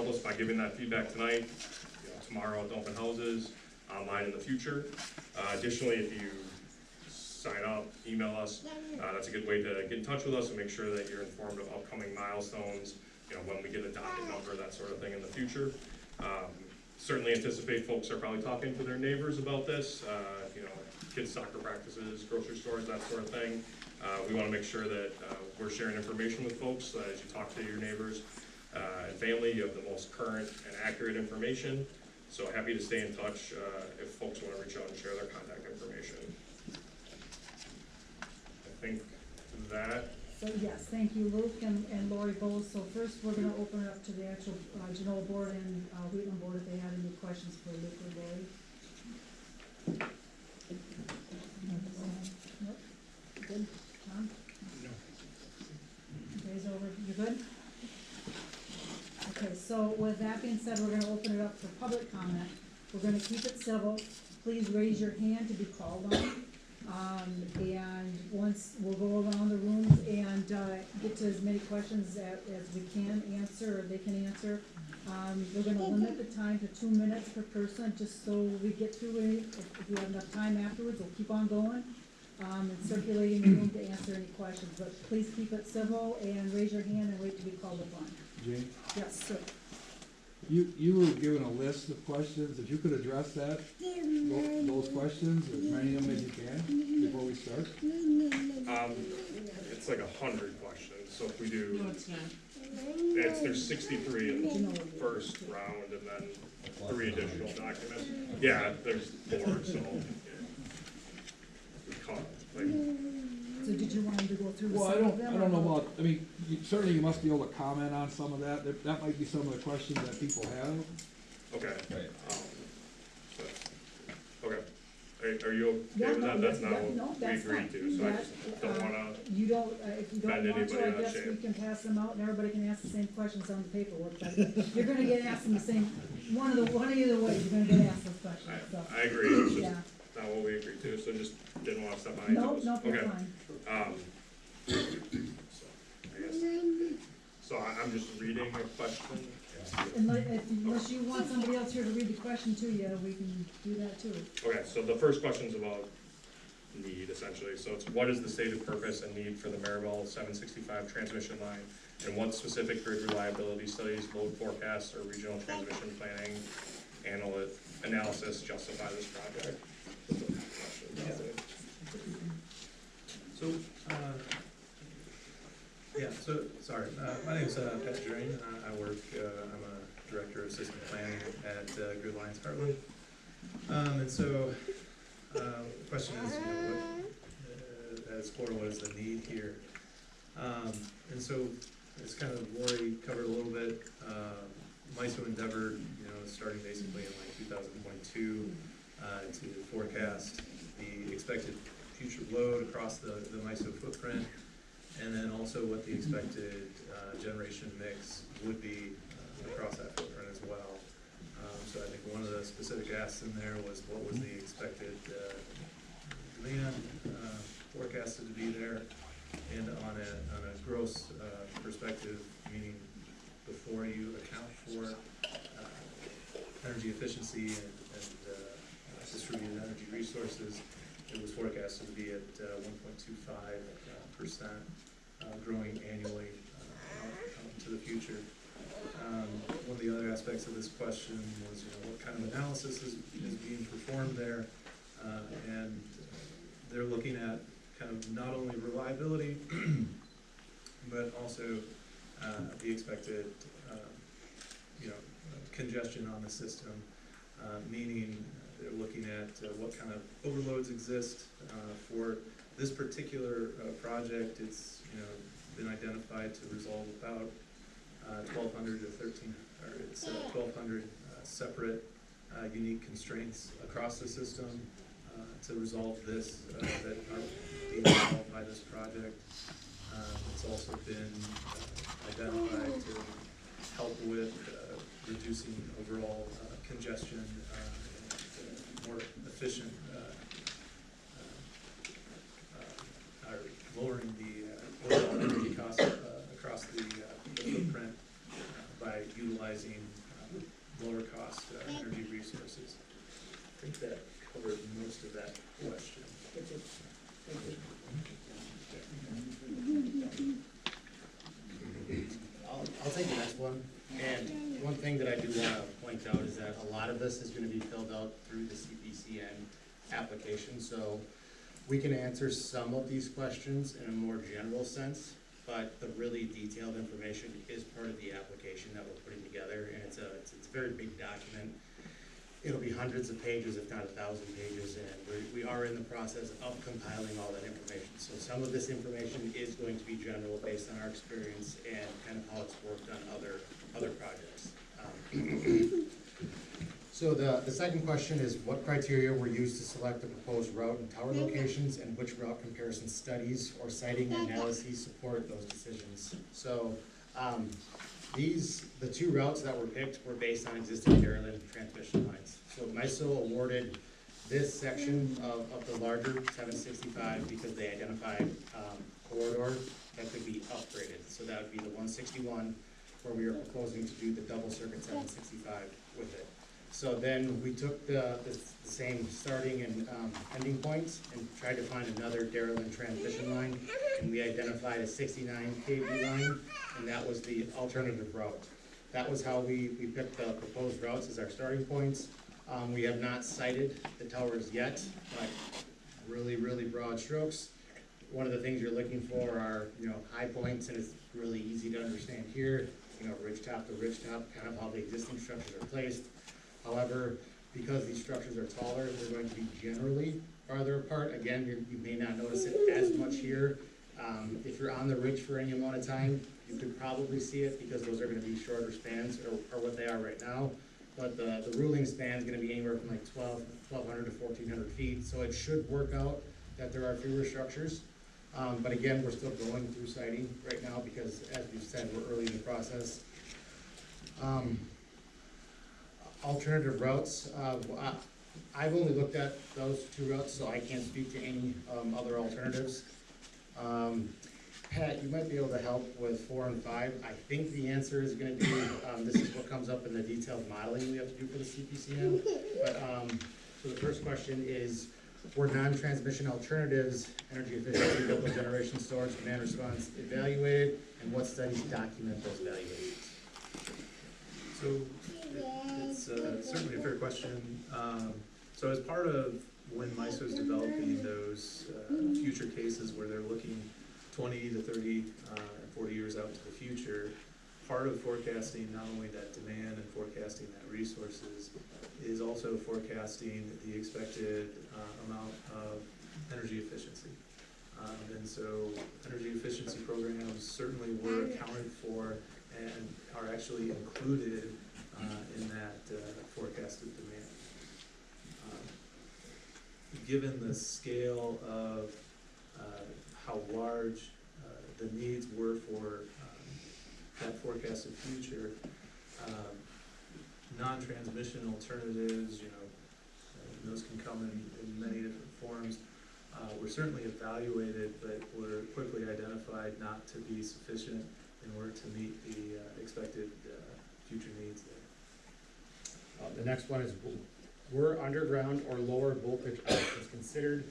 help us by giving that feedback tonight, tomorrow at open houses, online in the future. Additionally, if you sign up, email us, that's a good way to get in touch with us and make sure that you're informed of upcoming milestones, when we get a docket number, that sort of thing in the future. Certainly anticipate folks are probably talking to their neighbors about this, kids' soccer practices, grocery stores, that sort of thing. We want to make sure that we're sharing information with folks so that as you talk to your neighbors and family, you have the most current and accurate information. So happy to stay in touch if folks want to reach out and share their contact information. I think that. So yes, thank you, Luke and Lori both. So first, we're going to open it up to the actual Genoa board and Wheatland board if they have any questions for Luke or Lori. Nope. Good. Tom? No. Days over. You're good? Okay, so with that being said, we're going to open it up for public comment. We're going to keep it civil. Please raise your hand to be called on. And once we'll go around the room and get to as many questions as we can answer, or they can answer. We're going to limit the time to 2 minutes per person, just so we get through it. If we have enough time afterwards, we'll keep on going and circulating the room to answer any questions. But please keep it civil and raise your hand and wait to be called upon. Jane? Yes, sir. You were given a list of questions. If you could address that, those questions, as many of them as you can, before we start. It's like 100 questions. So if we do, No, it's not. there's 63 in the first round, and then 3 additional documents. Yeah, there's 4. So we caught like. So did you want him to go through Well, some of them? I don't know about, I mean, certainly you must be able to comment on some of that. That might be some of the questions that people have. Okay. Right. Okay. Are you okay with that? That's not what we agreed to, so I just don't wanna. You don't, if you don't bend want to, I anybody out of guess we shape. can pass them out and everybody can ask the same questions on the paperwork, but you're gonna get asked them the same, one of either way, you're gonna get asked those questions, so. I agree, it's just Yeah, not what we agreed to, so just didn't wanna step on any no, toes. no, that's Okay. fine. So, I guess, so I'm just reading a question. Unless you want somebody else here to read the question to you, we can do that too. Okay, so the first question's about need, essentially. So it's what is the stated purpose and need for the Maribel 765 transmission line? And what specific grid reliability studies, load forecasts, or regional transmission planning analysis justify this project? That's a question. So, sorry, my name's Pat Jerm&KassDoThat. I work, I'm a director of system planning at Grid Alliance Heartland. And so, the question is, at its core, what is the need here? And so, it's kind of, Lori covered a little bit, MISO endeavored, starting basically in like 2022, to forecast the expected future load across the MISO footprint, and then also what the expected generation mix would be across that footprint as well. So I think one of the specific asks in there was what was the expected demand forecasted to be there, and on a gross perspective, meaning before you account for energy efficiency and distributed energy resources, it was forecasted to be at 1.25%, growing annually out into the future. One of the other aspects of this question was, what kind of analysis is being performed there, and they're looking at kind of not only reliability, but also the expected, congestion on the system, meaning they're looking at what kind of overloads exist for this particular project. It's been identified to resolve about 1,200 to 13, or it's 1,200 separate unique constraints across the system to resolve this that are being resolved by this project. It's also been identified to help with reducing overall congestion, more efficient, or lowering the overall energy costs across the footprint by by utilizing lower cost energy resources. I think that covered most of that question. I'll take the next one. And one thing that I do want to point out is that a lot of this is going to be filled out through the CPCN application. So we can answer some of these questions in a more general sense, but the really detailed information is part of the application that we're putting together. And it's a very big document. It'll be hundreds of pages, if not 1,000 pages, and we are in the process of compiling all that information. So some of this information is going to be general based on our experience and kind of how it's worked on other projects. So the second question is, what criteria were used to select the proposed route and tower locations, and which route comparison studies or siting analyses support those decisions? So the two routes that were picked were based on existing Dairyland transmission lines. So MISO awarded this section of the larger 765 because they identified corridor that could be upgraded. So that would be the 161, where we are proposing to do the double circuit 765 with it. So then we took the same starting and ending points and tried to find another Dairyland transmission line, and we identified a 69 kV line, and that was the alternative route. That was how we picked the proposed routes as our starting points. We have not cited the towers yet, but really, really broad strokes. One of the things you're looking for are, high points, and it's really easy to understand here, ridge top to ridge top, kind of how the existing structures are placed. However, because these structures are taller, they're going to be generally farther apart. Again, you may not notice it as much here. If you're on the ridge for any amount of time, you could probably see it because those are going to be shorter spans, or what they are right now. But the ruling span is going to be anywhere from like 1,200 to 1,400 feet. So it should work out that there are fewer structures. But again, we're still going through siting right now because, as we've said, we're early in the process. Alternative routes, I've only looked at those two routes, so I can't speak to any other alternatives. Pat, you might be able to help with 4 and 5. I think the answer is going to be, this is what comes up in the detailed modeling we have to do for the CPCN. But, so the first question is, were non-transmission alternatives, energy efficiency, local generation, storage, demand response evaluated, and what studies document those evaluations? So it's certainly a fair question. So as part of when MISO is developing those future cases where they're looking 20 to 30 and 40 years out into the future, part of forecasting not only that demand and forecasting that resources is also forecasting the expected amount of energy efficiency. And so energy efficiency programs certainly were accounted for and are actually included in that forecasted demand. Given the scale of how large the needs were for that forecasted future, non-transmission alternatives, those can come in many different forms, were certainly evaluated, but were quickly identified not to be sufficient in order to meet the expected future needs there. The next one is, were underground or lower voltage options considered